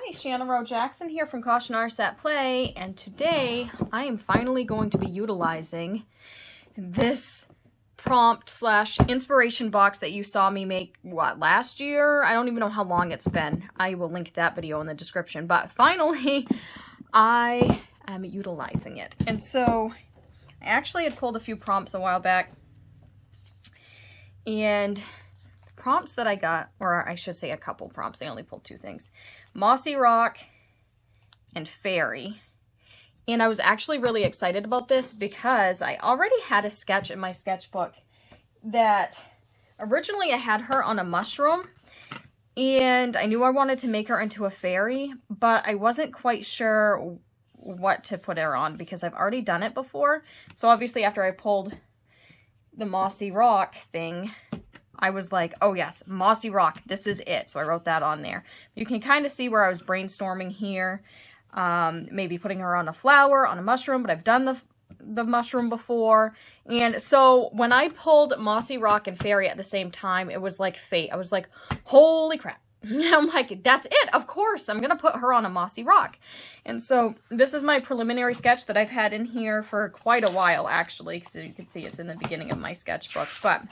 Hi, Shannon Rowe Jackson here from Caution Artists at Play, and today I am finally going to be utilizing this prompt slash inspiration box that you saw me make, last year? I don't even know how long it's been. I will link that video in the description, but finally I am utilizing it. And so I actually had pulled a few prompts a while back, and prompts that I got, or I should say a couple prompts, I only pulled two things: Mossy Rock and Fairy. And I was actually really excited about this because I already had a sketch in my sketchbook that originally I had her on a mushroom, and I knew I wanted to make her into a fairy, but I wasn't quite sure what to put her on because I've already done it before. So obviously after I pulled the Mossy Rock thing, I was like, oh yes, Mossy Rock, this is it. So I wrote that on there. You can kind of see where I was brainstorming here. Maybe putting her on a flower, on a mushroom, but I've done the mushroom before. And so when I pulled Mossy Rock and Fairy at the same time, it was like fate. I was like, holy crap. I'm like, that's it. Of course, I'm going to put her on a Mossy Rock. And so this is my preliminary sketch that I've had in here for quite a while, actually, because you can see it's in the beginning of my sketchbook. But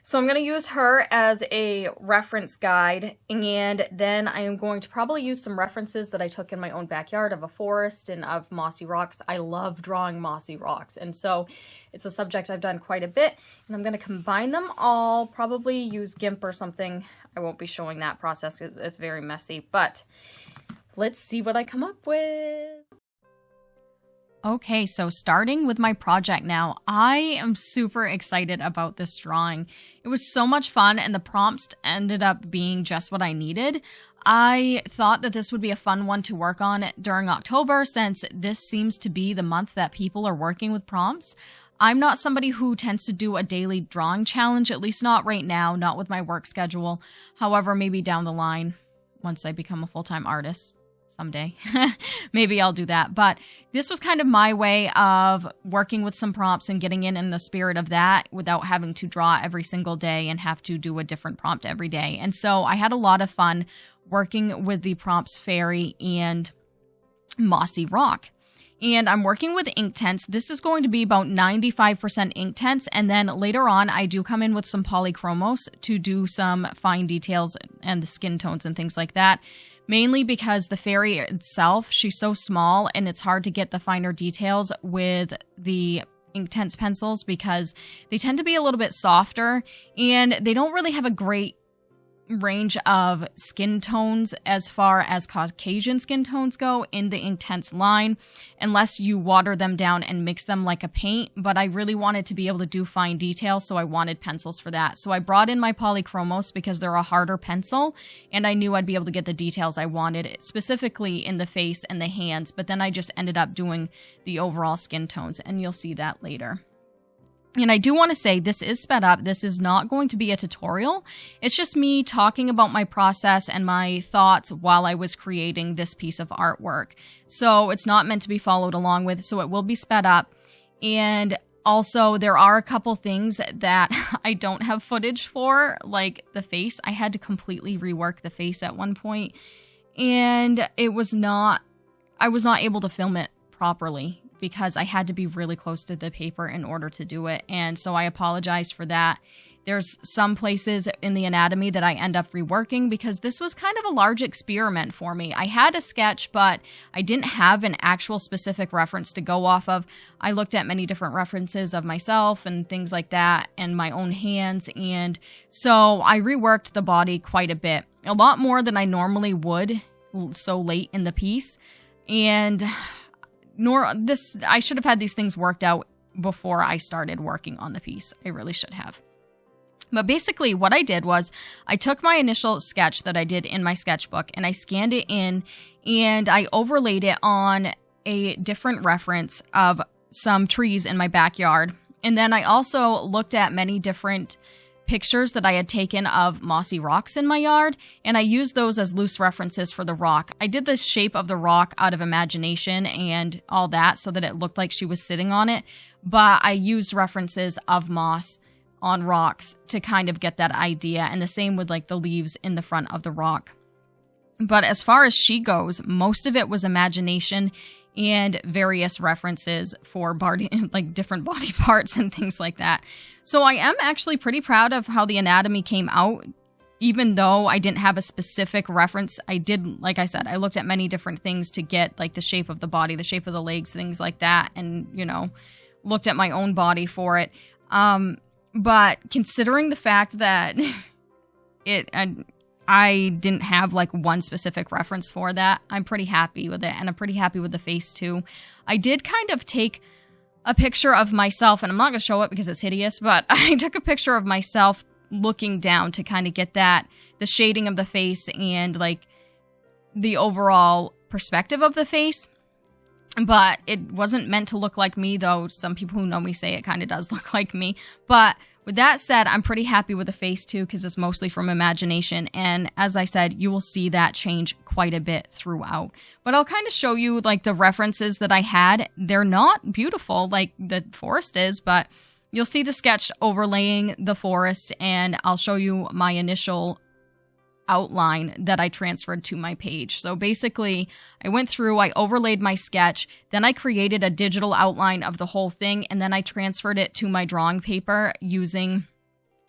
so I'm going to use her as a reference guide, and then I am going to probably use some references that I took in my own backyard of a forest and of mossy rocks. I love drawing mossy rocks, and so it's a subject I've done quite a bit, and I'm going to combine them all, probably use GIMP or something. I won't be showing that process because it's very messy, but let's see what I come up with. Okay, so starting with my project now, I am super excited about this drawing. It was so much fun, and the prompts ended up being just what I needed. I thought that this would be a fun one to work on during October, since this seems to be the month that people are working with prompts. I'm not somebody who tends to do a daily drawing challenge, at least not right now, not with my work schedule. However, maybe down the line, once I become a full-time artist. Someday, maybe I'll do that. But this was kind of my way of working with some prompts and getting in the spirit of that without having to draw every single day and have to do a different prompt every day. And so I had a lot of fun working with the prompts Fairy and Mossy Rock. And I'm working with Inktense. This is going to be about 95% Inktense, and then later on I do come in with some Polychromos to do some fine details and the skin tones and things like that. Mainly because the fairy itself, she's so small and it's hard to get the finer details with the Inktense pencils because they tend to be a little bit softer and they don't really have a great range of skin tones as far as Caucasian skin tones go in the Inktense line, unless you water them down and mix them like a paint. But I really wanted to be able to do fine detail, so I wanted pencils for that. So I brought in my Polychromos because they're a harder pencil, and I knew I'd be able to get the details I wanted, specifically in the face and the hands, but then I just ended up doing the overall skin tones, and you'll see that later. And I do want to say this is sped up. This is not going to be a tutorial. It's just me talking about my process and my thoughts while I was creating this piece of artwork. So it's not meant to be followed along with, so it will be sped up. And also there are a couple things that I don't have footage for, like the face. I had to completely rework the face at one point, and I was not able to film it properly because I had to be really close to the paper in order to do it. And so I apologize for that. There's some places in the anatomy that I end up reworking because this was kind of a large experiment for me. I had a sketch, but I didn't have an actual specific reference to go off of. I looked at many different references of myself and things like that and my own hands. And so I reworked the body quite a bit, a lot more than I normally would so late in the piece. And I should have had these things worked out before I started working on the piece. I really should have. But basically what I did was I took my initial sketch that I did in my sketchbook and I scanned it in and I overlaid it on a different reference of some trees in my backyard. And then I also looked at many different pictures that I had taken of mossy rocks in my yard, and I used those as loose references for the rock. I did the shape of the rock out of imagination and all that so that it looked like she was sitting on it, but I used references of moss on rocks to kind of get that idea, and the same with like the leaves in the front of the rock. But as far as she goes, most of it was imagination and various references for like different body parts and things like that. So I am actually pretty proud of how the anatomy came out. Even though I didn't have a specific reference, I did, like I said, I looked at many different things to get like the shape of the body, the shape of the legs, things like that, and, you know, looked at my own body for it. But considering the fact that I didn't have like one specific reference for that, I'm pretty happy with it, and I'm pretty happy with the face too. I did kind of take a picture of myself, and I'm not going to show it because it's hideous, but I took a picture of myself looking down to kind of get the shading of the face and like the overall perspective of the face. But it wasn't meant to look like me, though some people who know me say it kind of does look like me. But with that said, I'm pretty happy with the face too, because it's mostly from imagination. And as I said, you will see that change quite a bit throughout. But I'll kind of show you like the references that I had. They're not beautiful like the forest is, but you'll see the sketch overlaying the forest, and I'll show you my initial outline that I transferred to my page. So basically, I went through, I overlaid my sketch, then I created a digital outline of the whole thing, and then I transferred it to my drawing paper using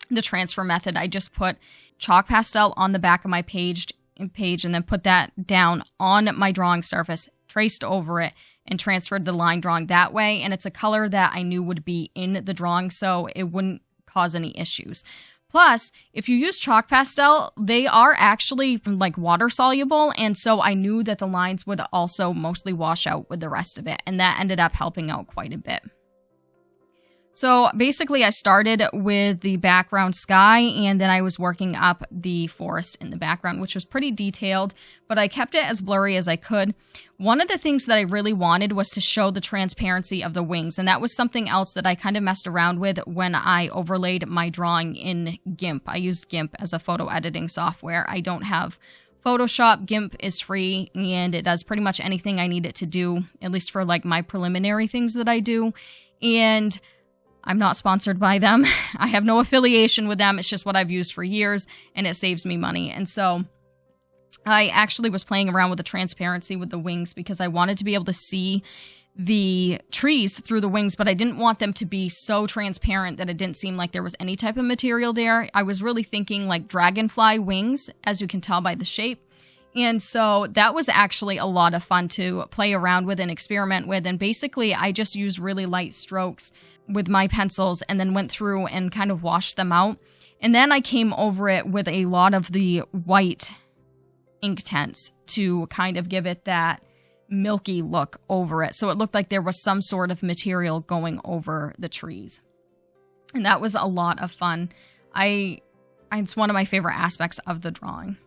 the transfer method. I just put chalk pastel on the back of my page and then put that down on my drawing surface, traced over it, and transferred the line drawing that way. And it's a color that I knew would be in the drawing, so it wouldn't cause any issues. Plus, if you use chalk pastel, they are actually like water soluble, and so I knew that the lines would also mostly wash out with the rest of it, and that ended up helping out quite a bit. So basically, I started with the background sky, and then I was working up the forest in the background, which was pretty detailed, but I kept it as blurry as I could. One of the things that I really wanted was to show the transparency of the wings, and that was something else that I kind of messed around with when I overlaid my drawing in GIMP. I used GIMP as a photo editing software. I don't have Photoshop. GIMP is free, and it does pretty much anything I need it to do, at least for like my preliminary things that I do, and I'm not sponsored by them. I have no affiliation with them. It's just what I've used for years, and it saves me money. And so I actually was playing around with the transparency with the wings because I wanted to be able to see the trees through the wings, but I didn't want them to be so transparent that it didn't seem like there was any type of material there. I was really thinking like dragonfly wings, as you can tell by the shape. And so that was actually a lot of fun to play around with and experiment with. And basically, I just used really light strokes with my pencils and then went through and kind of washed them out. And then I came over it with a lot of the white Inktense to kind of give it that milky look over it. So it looked like there was some sort of material going over the trees. And that was a lot of fun. It's one of my favorite aspects of the drawing.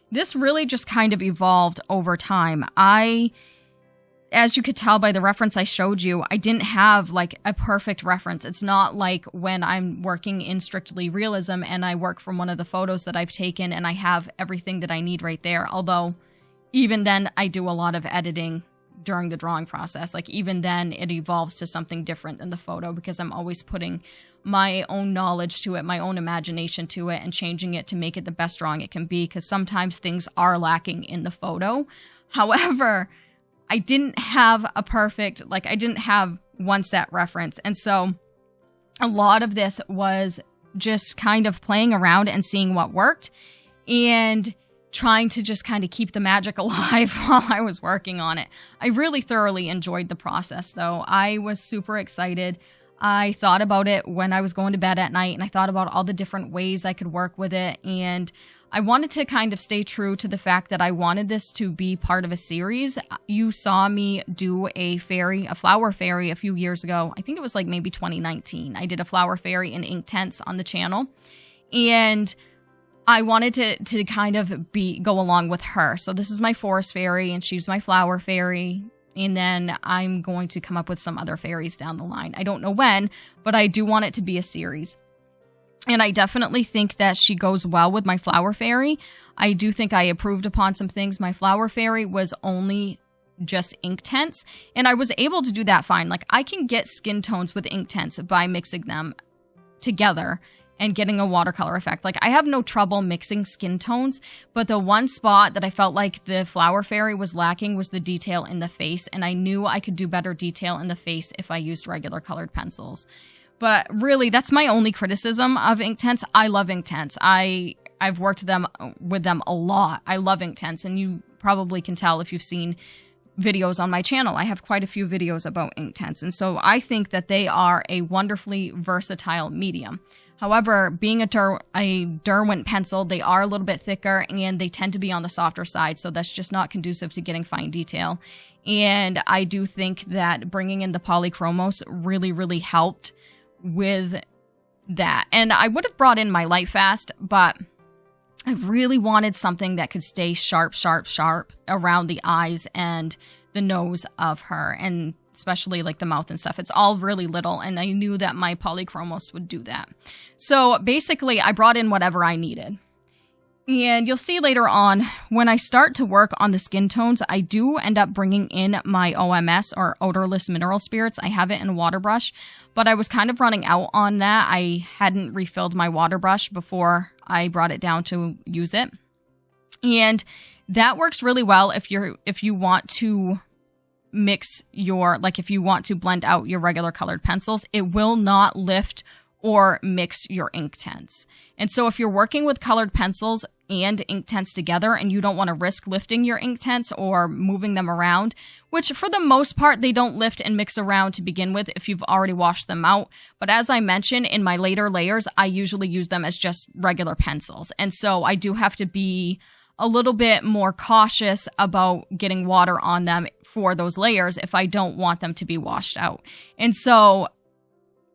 This really just kind of evolved over time. As you could tell by the reference I showed you, I didn't have like a perfect reference. It's not like when I'm working in strictly realism and I work from one of the photos that I've taken and I have everything that I need right there. Although even then I do a lot of editing during the drawing process. Like even then it evolves to something different than the photo because I'm always putting my own knowledge to it, my own imagination to it, and changing it to make it the best drawing it can be, because sometimes things are lacking in the photo. However, I didn't have I didn't have one set reference. And so a lot of this was just kind of playing around and seeing what worked and trying to just kind of keep the magic alive while I was working on it. I really thoroughly enjoyed the process, though. I was super excited. I thought about it when I was going to bed at night, and I thought about all the different ways I could work with it, and I wanted to kind of stay true to the fact that I wanted this to be part of a series. You saw me do a flower fairy a few years ago. I think it was like maybe 2019. I did a flower fairy in Inktense on the channel, and I wanted to kind of go along with her. So this is my forest fairy, and she's my flower fairy. And then I'm going to come up with some other fairies down the line. I don't know when, but I do want it to be a series. And I definitely think that she goes well with my flower fairy. I do think I improved upon some things. My flower fairy was only just Inktense, and I was able to do that fine. Like I can get skin tones with Inktense by mixing them together and getting a watercolor effect. Like, I have no trouble mixing skin tones, but the one spot that I felt like the Flower Fairy was lacking was the detail in the face, and I knew I could do better detail in the face if I used regular colored pencils. But really, that's my only criticism of Inktense. I love Inktense. I've worked with them a lot. I love Inktense, and you probably can tell if you've seen videos on my channel. I have quite a few videos about Inktense, and so I think that they are a wonderfully versatile medium. However, being a Derwent pencil, they are a little bit thicker and they tend to be on the softer side, so that's just not conducive to getting fine detail. And I do think that bringing in the Polychromos really, really helped with that. And I would have brought in my Light Fast, but I really wanted something that could stay sharp, sharp, sharp around the eyes and the nose of her, and especially like the mouth and stuff. It's all really little, and I knew that my Polychromos would do that. So basically, I brought in whatever I needed. And you'll see later on, when I start to work on the skin tones, I do end up bringing in my OMS, or odorless mineral spirits. I have it in a water brush, but I was kind of running out on that. I hadn't refilled my water brush before I brought it down to use it. And that works really well if you want to mix your, like if you want to blend out your regular colored pencils. It will not lift or mix your Inktense. And so if you're working with colored pencils and Inktense together and you don't want to risk lifting your Inktense or moving them around, which for the most part they don't lift and mix around to begin with if you've already washed them out. But as I mentioned, in my later layers, I usually use them as just regular pencils. And so I do have to be a little bit more cautious about getting water on them for those layers if I don't want them to be washed out. And so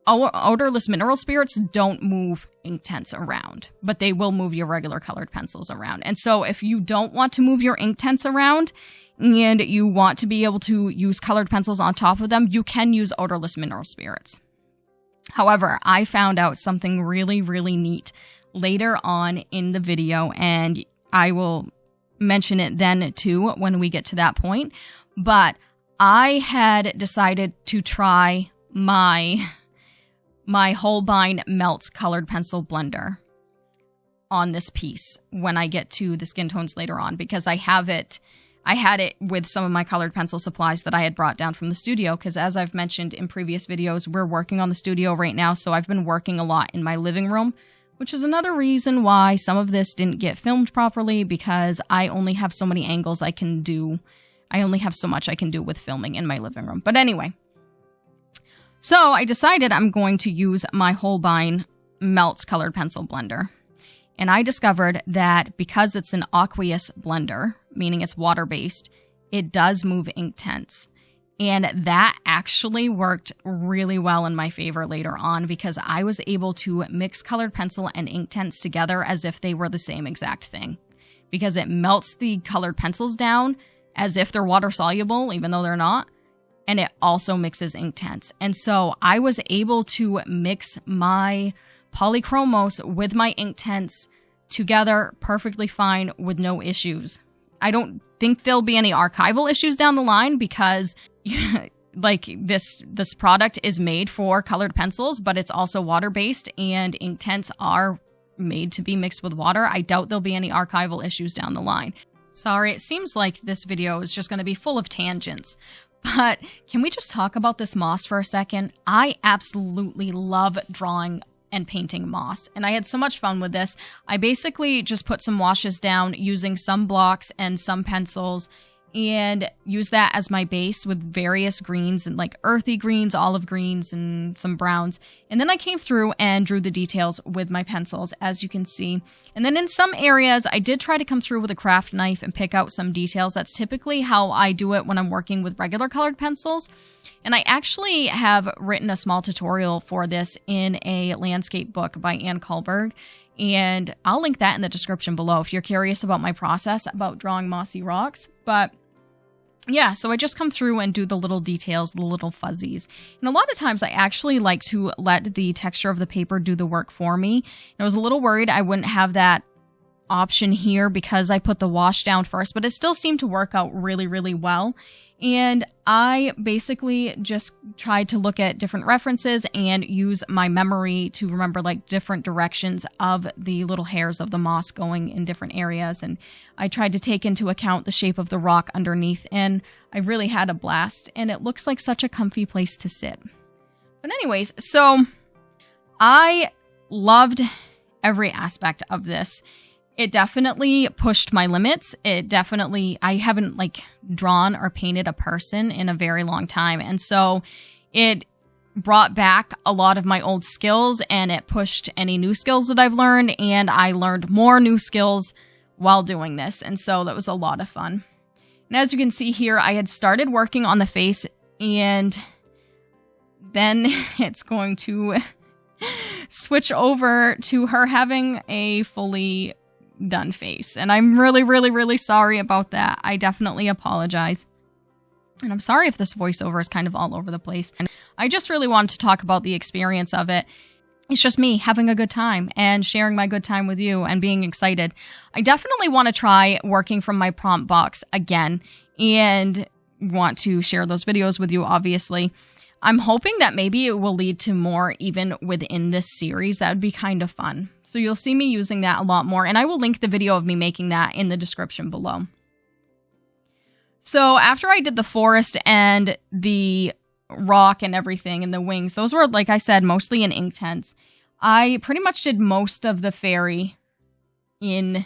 odorless mineral spirits don't move Inktense around, but they will move your regular colored pencils around. And so if you don't want to move your Inktense around and you want to be able to use colored pencils on top of them, you can use odorless mineral spirits. However, I found out something really, really neat later on in the video, and I will mention it then too when we get to that point. But I had decided to try my Holbein Melt colored pencil blender on this piece when I get to the skin tones later on, because I had it with some of my colored pencil supplies that I had brought down from the studio, because as I've mentioned in previous videos, we're working on the studio right now, so I've been working a lot in my living room, which is another reason why some of this didn't get filmed properly, because I only have so many angles I can do. I only have so much I can do with filming in my living room. But anyway, so I decided I'm going to use my Holbein Melts colored pencil blender. And I discovered that because it's an aqueous blender, meaning it's water-based, it does move Inktense. And that actually worked really well in my favor later on, because I was able to mix colored pencil and Inktense together as if they were the same exact thing. Because it melts the colored pencils down as if they're water soluble, even though they're not. And it also mixes Inktense. And so I was able to mix my Polychromos with my Inktense together perfectly fine with no issues. I don't think there'll be any archival issues down the line, because like this product is made for colored pencils, but it's also water-based, and Inktense are made to be mixed with water. I doubt there'll be any archival issues down the line. Sorry, it seems like this video is just going to be full of tangents. But can we just talk about this moss for a second? I absolutely love drawing and painting moss, and I had so much fun with this. I basically just put some washes down using some blocks and some pencils, and use that as my base with various greens, and like earthy greens, olive greens, and some browns. And then I came through and drew the details with my pencils, as you can see. And then in some areas, I did try to come through with a craft knife and pick out some details. That's typically how I do it when I'm working with regular colored pencils. And I actually have written a small tutorial for this in a landscape book by Anne Kullberg. And I'll link that in the description below if you're curious about my process about drawing mossy rocks. But yeah, so I just come through and do the little details, the little fuzzies. And a lot of times I actually like to let the texture of the paper do the work for me. I was a little worried I wouldn't have that option here because I put the wash down first, but it still seemed to work out really, really well. And I basically just tried to look at different references and use my memory to remember like different directions of the little hairs of the moss going in different areas. And I tried to take into account the shape of the rock underneath, and I really had a blast, and it looks like such a comfy place to sit. But anyways, so I loved every aspect of this. It definitely pushed my limits. I haven't like drawn or painted a person in a very long time. And so it brought back a lot of my old skills, and it pushed any new skills that I've learned. And I learned more new skills while doing this. And so that was a lot of fun. And as you can see here, I had started working on the face, and then it's going to switch over to her having a fully done face. And I'm really, really, really sorry about that. I definitely apologize. And I'm sorry if this voiceover is kind of all over the place. And I just really wanted to talk about the experience of it. It's just me having a good time and sharing my good time with you and being excited. I definitely want to try working from my prompt box again and want to share those videos with you, obviously. I'm hoping that maybe it will lead to more even within this series. That would be kind of fun. So you'll see me using that a lot more, and I will link the video of me making that in the description below. So after I did the forest and the rock and everything and the wings, those were, like I said, mostly in Inktense. I pretty much did most of the fairy in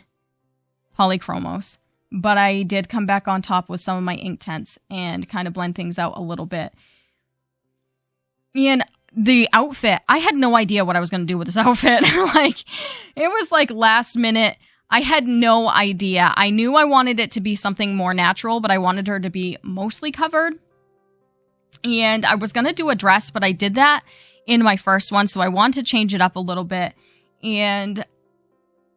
Polychromos, but I did come back on top with some of my Inktense and kind of blend things out a little bit. And the outfit, I had no idea what I was going to do with this outfit. Like, it was like last minute. I had no idea. I knew I wanted it to be something more natural, but I wanted her to be mostly covered. And I was going to do a dress, but I did that in my first one, so I wanted to change it up a little bit. And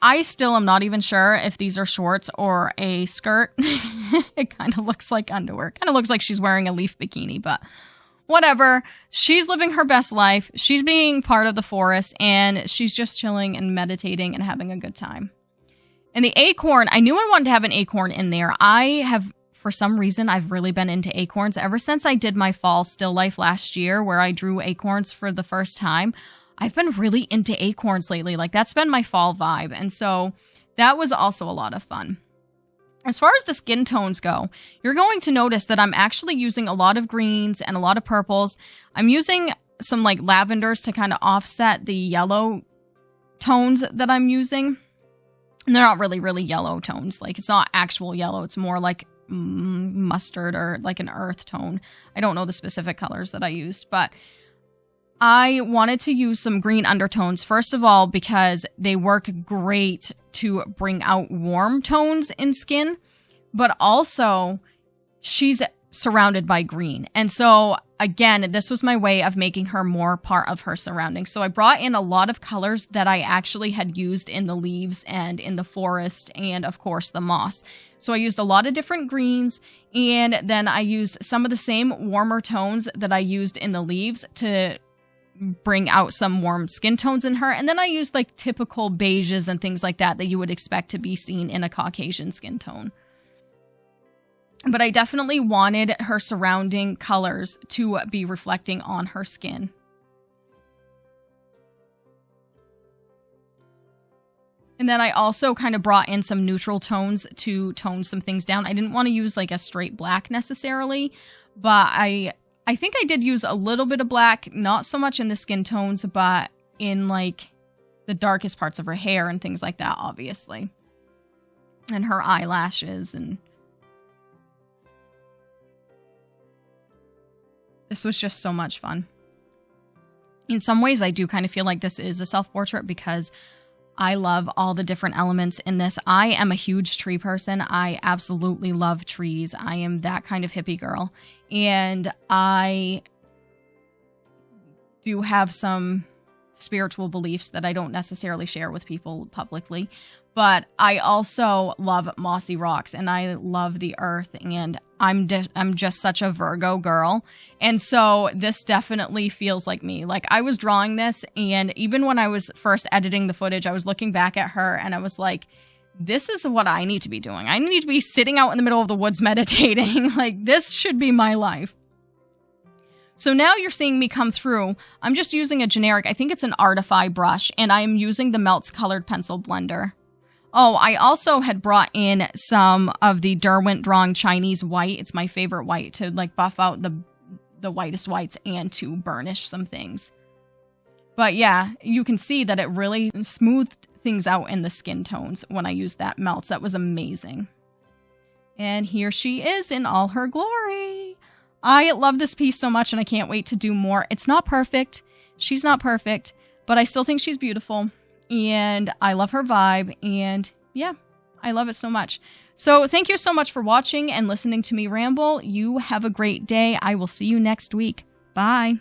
I still am not even sure if these are shorts or a skirt. It kind of looks like underwear. Kind of looks like she's wearing a leaf bikini, but whatever. She's living her best life. She's being part of the forest, and she's just chilling and meditating and having a good time. And the acorn, I knew I wanted to have an acorn in there. For some reason, I've really been into acorns ever since I did my fall still life last year, where I drew acorns for the first time. I've been really into acorns lately. Like, that's been my fall vibe. And so that was also a lot of fun. As far as the skin tones go, you're going to notice that I'm actually using a lot of greens and a lot of purples. I'm using some like lavenders to kind of offset the yellow tones that I'm using. And they're not really, really yellow tones. Like, it's not actual yellow. It's more like mustard or like an earth tone. I don't know the specific colors that I used, but I wanted to use some green undertones, first of all, because they work great to bring out warm tones in skin, but also she's surrounded by green. And so, again, this was my way of making her more part of her surroundings. So I brought in a lot of colors that I actually had used in the leaves and in the forest and, of course, the moss. So I used a lot of different greens, and then I used some of the same warmer tones that I used in the leaves to bring out some warm skin tones in her. And then I used like typical beiges and things like that you would expect to be seen in a Caucasian skin tone. But I definitely wanted her surrounding colors to be reflecting on her skin. And then I also kind of brought in some neutral tones to tone some things down. I didn't want to use like a straight black necessarily, but I think I did use a little bit of black, not so much in the skin tones, but in like the darkest parts of her hair and things like that, obviously. And her eyelashes, and this was just so much fun. In some ways, I do kind of feel like this is a self-portrait because I love all the different elements in this. I am a huge tree person. I absolutely love trees. I am that kind of hippie girl. And I do have some spiritual beliefs that I don't necessarily share with people publicly. But I also love mossy rocks, and I love the earth, and I'm just such a Virgo girl. And so this definitely feels like me. Like, I was drawing this, and even when I was first editing the footage, I was looking back at her and I was like, this is what I need to be doing. I need to be sitting out in the middle of the woods meditating. Like, this should be my life. So now you're seeing me come through. I'm just using a generic, I think it's an Artify brush, and I am using the Melts Colored Pencil Blender. Oh, I also had brought in some of the Derwent Drawing Chinese White. It's my favorite white to like buff out the whitest whites and to burnish some things. But yeah, you can see that it really smoothed things out in the skin tones when I used that Melts. That was amazing. And here she is in all her glory. I love this piece so much and I can't wait to do more. It's not perfect. She's not perfect, but I still think she's beautiful and I love her vibe and yeah, I love it so much. So thank you so much for watching and listening to me ramble. You have a great day. I will see you next week. Bye.